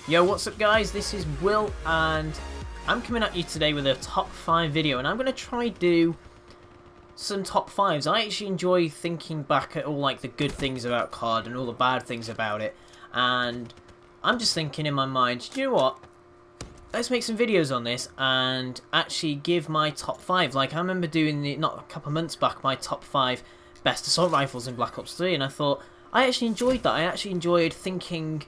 Yo, what's up guys, this is Will and I'm coming at you today with a top 5 video, and I'm going to try do some top 5s. I actually enjoy thinking back at all like the good things about COD and all the bad things about it, and I'm just thinking in my mind, do you know what, let's make some videos on this and actually give my top 5. Like I remember doing the, not a couple of months back, my top 5 best assault rifles in Black Ops 3, and I thought I actually enjoyed that. I actually enjoyed thinking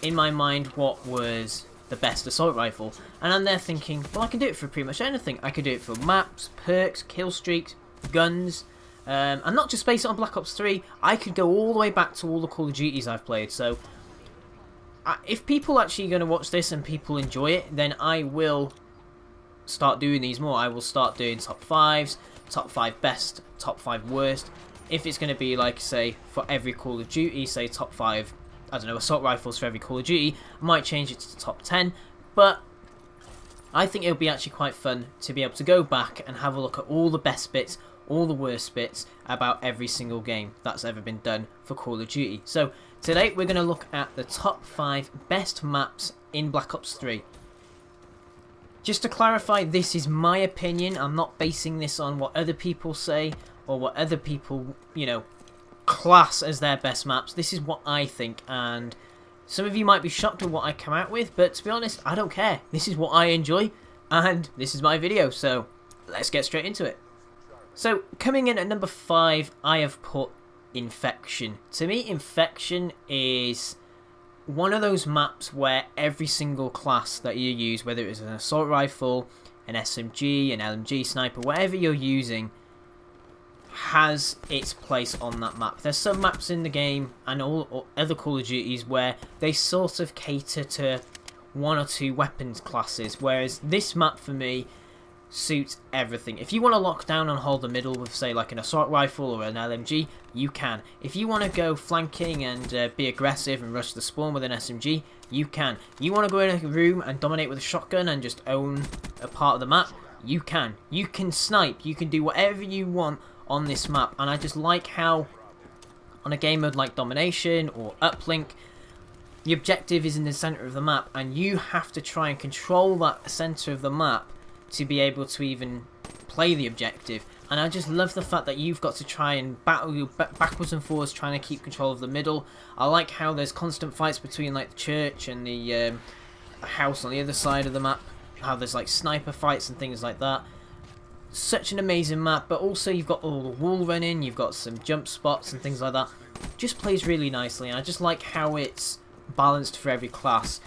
in my mind what was the best assault rifle, and I'm there thinking, well, I can do it for pretty much anything. I could do it for maps, perks, kill streaks, guns, and not just base it on Black Ops 3. I could go all the way back to all the Call of Duties I've played. So if people actually going to watch this and people enjoy it, then I will start doing these more. I will start doing top 5s, top 5 best, top 5 worst. If it's going to be like, say, for every Call of Duty, say top 5, I don't know, assault rifles for every Call of Duty, I might change it to the top 10, but I think it'll be actually quite fun to be able to go back and have a look at all the best bits, all the worst bits about every single game that's ever been done for Call of Duty. So today we're going to look at the top 5 best maps in Black Ops 3. Just to clarify, this is my opinion. I'm not basing this on what other people say or what other people, you know, class as their best maps. This is what I think, and some of you might be shocked at what I come out with, but to be honest, I don't care. This is what I enjoy, and this is my video, so let's get straight into it. So coming in at number 5, I have put Infection. To me, Infection is one of those maps where every single class that you use, whether it's an assault rifle, an SMG, an LMG, sniper, whatever you're using, has its place on that map. There's some maps in the game and all other Call of Duties where they sort of cater to one or two weapons classes, whereas this map for me suits everything. If you want to lock down and hold the middle with, say, like an assault rifle or an LMG, you can. If you want to go flanking and be aggressive and rush the spawn with an SMG, you can. You want to go in a room and dominate with a shotgun and just own a part of the map, you can. You can snipe, you can do whatever you want on this map, and I just like how on a game mode like Domination or Uplink, the objective is in the center of the map and you have to try and control that center of the map to be able to even play the objective. And I just love the fact that you've got to try and battle backwards and forwards trying to keep control of the middle. I like how there's constant fights between like the church and the house on the other side of the map, how there's like sniper fights and things like that. Such an amazing map, but also you've got all the wall running, you've got some jump spots and things like that. Just plays really nicely, and I just like how it's balanced for every class.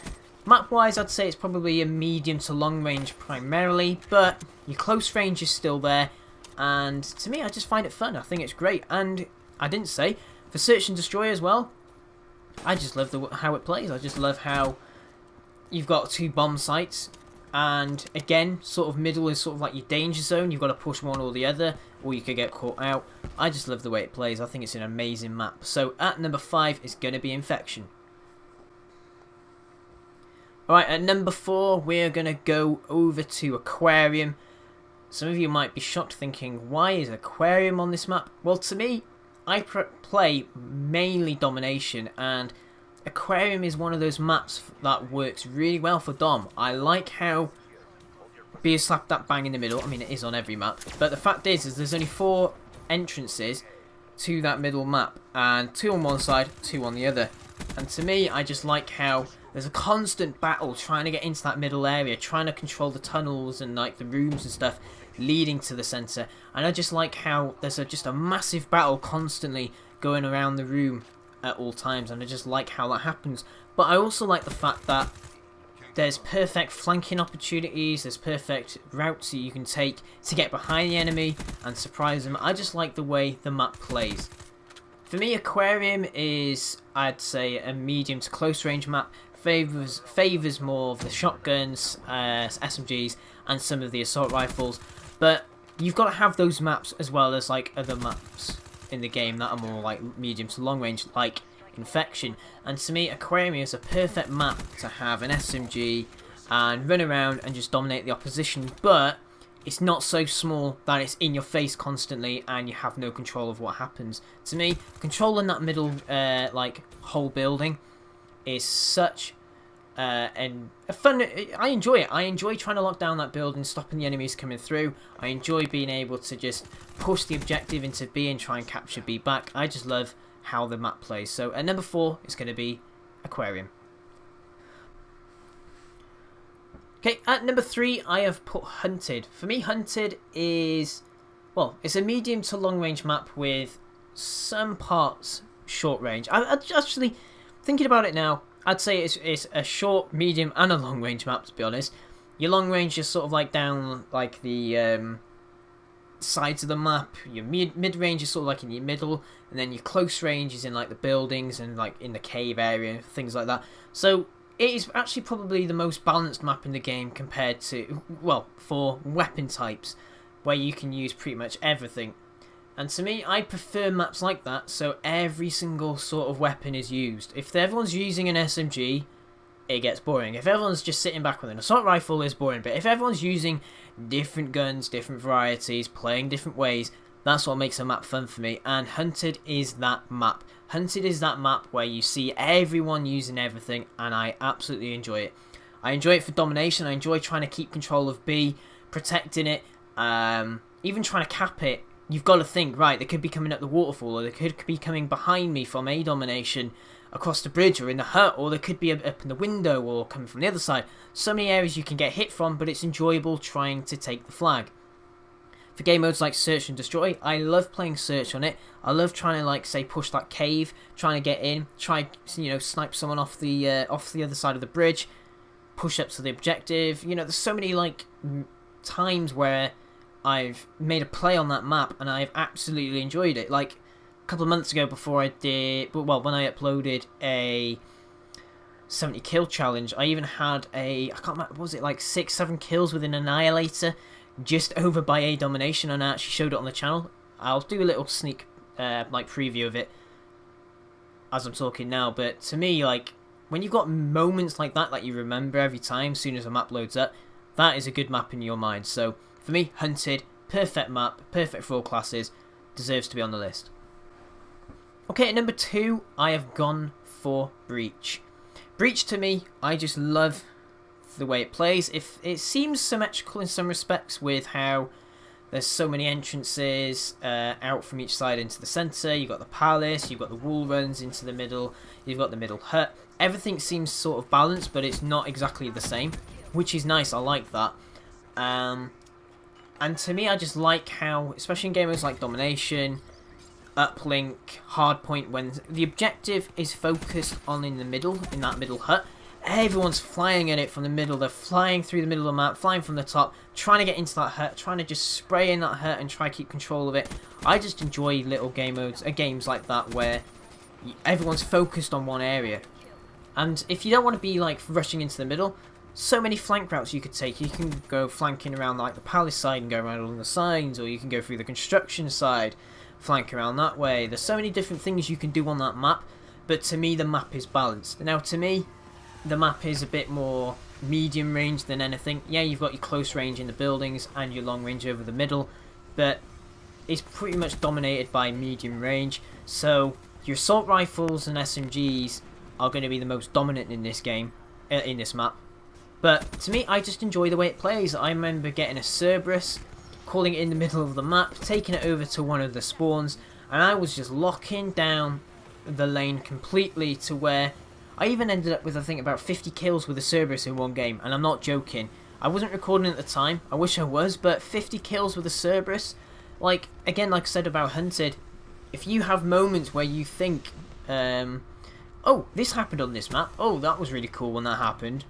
Map wise, I'd say it's probably a medium to long range primarily, but your close range is still there, and to me I just find it fun. I think it's great, and I didn't say, for Search and Destroy as well, I just love how it plays. I just love how you've got 2 bomb sites. And again, sort of middle is sort of like your danger zone. You've got to push one or the other, or you could get caught out. I just love the way it plays. I think it's an amazing map. So at number 5 is going to be Infection. Alright, at number 4, we're going to go over to Aquarium. Some of you might be shocked thinking, why is Aquarium on this map? Well, to me, I play mainly Domination, and Aquarium is one of those maps that works really well for Dom. I like how being slapped that bang in the middle. I mean, it is on every map, but the fact is there's only 4 entrances to that middle map, and 2 on one side, 2 on the other. And to me, I just like how there's a constant battle trying to get into that middle area, trying to control the tunnels and like the rooms and stuff leading to the center. And I just like how there's just a massive battle constantly going around the room at all times, and I just like how that happens. But I also like the fact that there's perfect flanking opportunities, there's perfect routes that you can take to get behind the enemy and surprise them. I just like the way the map plays. For me, Aquarium is, I'd say, a medium to close range map. Favours more of the shotguns, SMGs, and some of the assault rifles. But you've got to have those maps as well as like other maps in the game that are more like medium to long range, like Infection. And to me, Aquarium is a perfect map to have an SMG, and run around and just dominate the opposition, but it's not so small that it's in your face constantly and you have no control of what happens. To me, controlling that middle like whole building is such and a fun. I enjoy it. I enjoy trying to lock down that building, stopping the enemies coming through. I enjoy being able to just push the objective into B and try and capture B back. I just love how the map plays. So at number 4, it's going to be Aquarium. Okay, at number 3, I have put Hunted. For me, Hunted is, well, it's a medium to long range map with some parts short range. I actually, thinking about it now, I'd say it's a short, medium, and a long range map, to be honest. Your long range is sort of like down like the sides of the map. Your mid range is sort of like in your middle, and then your close range is in like the buildings and like in the cave area, things like that. So it is actually probably the most balanced map in the game compared to, well, for weapon types, where you can use pretty much everything. And to me, I prefer maps like that, so every single sort of weapon is used. If everyone's using an SMG, it gets boring. If everyone's just sitting back with an assault rifle, it's boring. But if everyone's using different guns, different varieties, playing different ways, that's what makes a map fun for me. And Hunted is that map. Hunted is that map where you see everyone using everything, and I absolutely enjoy it. I enjoy it for domination. I enjoy trying to keep control of B, protecting it, even trying to cap it. You've got to think, right, they could be coming up the waterfall, or they could be coming behind me from A domination across the bridge or in the hut, or they could be up in the window or coming from the other side. So many areas you can get hit from, but it's enjoyable trying to take the flag. For game modes like Search and Destroy, I love playing Search on it. I love trying to, like, say, push that cave, trying to get in, try, you know, snipe someone off the other side of the bridge, push up to the objective. You know, there's so many, like, times where I've made a play on that map and I've absolutely enjoyed it. Like a couple of months ago, before I did, well, when I uploaded a 70 kill challenge, I even had I can't remember, was it like 6-7 kills with an Annihilator just over by A domination, and I actually showed it on the channel. I'll do a little sneak like preview of it as I'm talking now. But to me, like, when you've got moments like that you remember every time as soon as a map loads up, that is a good map in your mind. So for me, Hunted, perfect map, perfect for all classes, deserves to be on the list. Okay, at number 2, I have gone for Breach. Breach, to me, I just love the way it plays. It seems symmetrical in some respects, with how there's so many entrances out from each side into the centre. You've got the palace, you've got the wall runs into the middle, you've got the middle hut. Everything seems sort of balanced, but it's not exactly the same, which is nice. I like that. And to me, I just like how, especially in games like Domination, Uplink, Hardpoint, when the objective is focused on in the middle, in that middle hut, everyone's flying at it from the middle. They're flying through the middle of the map, flying from the top, trying to get into that hut, trying to just spray in that hut and try to keep control of it. I just enjoy little game modes, games like that where everyone's focused on one area. And if you don't want to be like rushing into the middle, so many flank routes you could take. You can go flanking around like the palace side and go around along the sides, or you can go through the construction side, flank around that way. There's so many different things you can do on that map, but to me the map is balanced. Now to me, the map is a bit more medium range than anything. Yeah, you've got your close range in the buildings and your long range over the middle, but it's pretty much dominated by medium range. So your assault rifles and SMGs are going to be the most dominant in this game, in this map. But to me, I just enjoy the way it plays. I remember getting a Cerberus, calling it in the middle of the map, taking it over to one of the spawns, and I was just locking down the lane completely to where I even ended up with, I think, about 50 kills with a Cerberus in one game, and I'm not joking. I wasn't recording at the time, I wish I was, but 50 kills with a Cerberus, like, again, like I said about Hunted, if you have moments where you think, oh, this happened on this map, oh, that was really cool when that happened,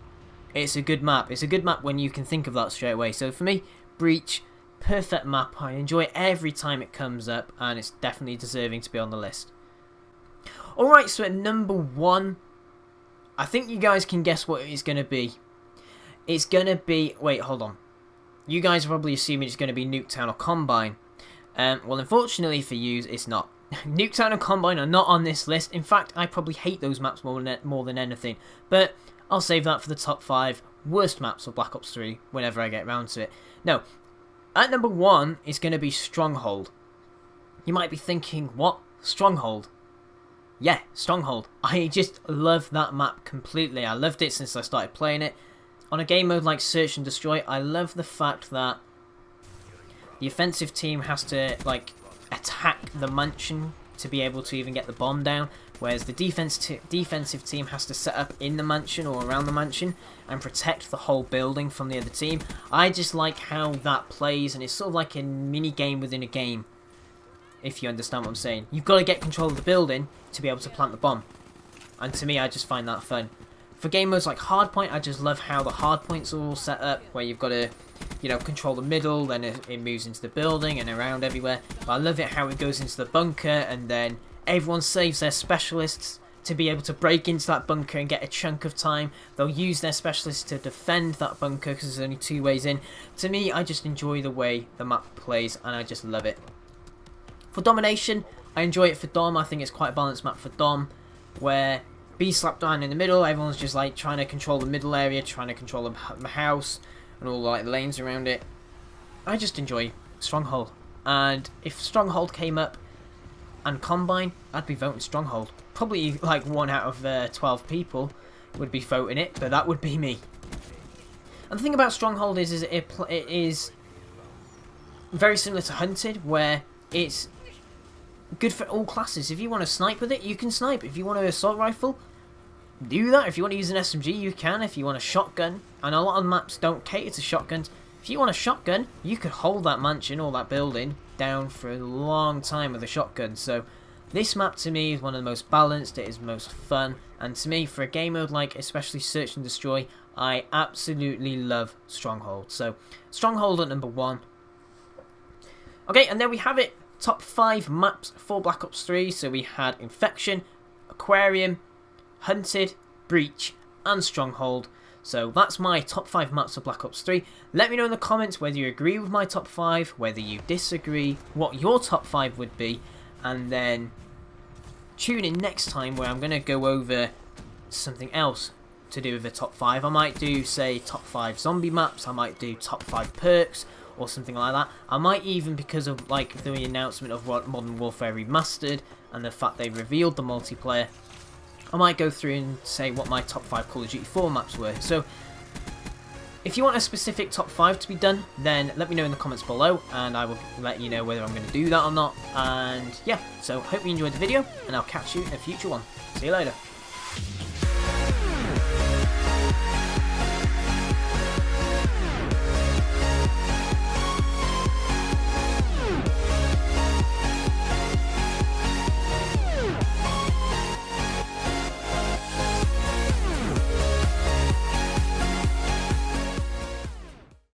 it's a good map. It's a good map when you can think of that straight away. So for me, Breach, perfect map. I enjoy it every time it comes up, and it's definitely deserving to be on the list. Alright, so at number 1, I think you guys can guess what it's going to be. It's going to be... Wait, hold on. You guys are probably assuming it's going to be Nuketown or Combine. Well, unfortunately for you, it's not. Nuketown and Combine are not on this list. In fact, I probably hate those maps more than anything. But I'll save that for the top 5 worst maps of Black Ops 3 whenever I get around to it. Now, at number 1 is going to be Stronghold. You might be thinking, what? Stronghold? Yeah, Stronghold. I just love that map completely. I loved it since I started playing it. On a game mode like Search and Destroy, I love the fact that the offensive team has to like attack the mansion to be able to even get the bomb down, whereas the defensive team has to set up in the mansion or around the mansion and protect the whole building from the other team. I just like how that plays, and it's sort of like a mini game within a game, if you understand what I'm saying. You've got to get control of the building to be able to plant the bomb, and to me I just find that fun. For game modes like Hardpoint, I just love how the hardpoints are all set up, where you've got to, you know, control the middle, then it moves into the building and around everywhere. But I love it how it goes into the bunker, and then everyone saves their specialists to be able to break into that bunker and get a chunk of time. They'll use their specialists to defend that bunker because there's only 2 ways in. To me, I just enjoy the way the map plays, and I just love it. For Domination, I enjoy it for Dom. I think it's quite a balanced map for Dom, where B slapped down in the middle, everyone's just like trying to control the middle area, trying to control the house and all like the lanes around it. I just enjoy Stronghold, and if Stronghold came up and Combine, I'd be voting Stronghold. Probably like 1 out of 12 people would be voting it, but that would be me. And the thing about Stronghold is it is very similar to Hunted, where it's good for all classes. If you want to snipe with it, you can snipe. If you want an assault rifle, do that. If you want to use an SMG, you can. If you want a shotgun, and a lot of maps don't cater to shotguns, if you want a shotgun, you could hold that mansion or that building down for a long time with a shotgun. So this map to me is one of the most balanced, it is most fun, and to me, for a game mode like especially Search and Destroy, I absolutely love Stronghold. So Stronghold at number 1. Okay, and there we have it. Top 5 maps for Black Ops 3. So we had Infection, Aquarium, Hunted, Breach, and Stronghold. So that's my top 5 maps of Black Ops 3. Let me know in the comments whether you agree with my top 5, whether you disagree, what your top 5 would be, and then tune in next time where I'm going to go over something else to do with the top 5. I might do, say, top 5 zombie maps, I might do top 5 perks, or something like that. I might even, because of like the announcement of what Modern Warfare Remastered and the fact they revealed the multiplayer, I might go through and say what my top 5 Call of Duty 4 maps were. So if you want a specific top 5 to be done, then let me know in the comments below, and I will let you know whether I'm going to do that or not. And yeah, so hope you enjoyed the video, and I'll catch you in a future one. See you later.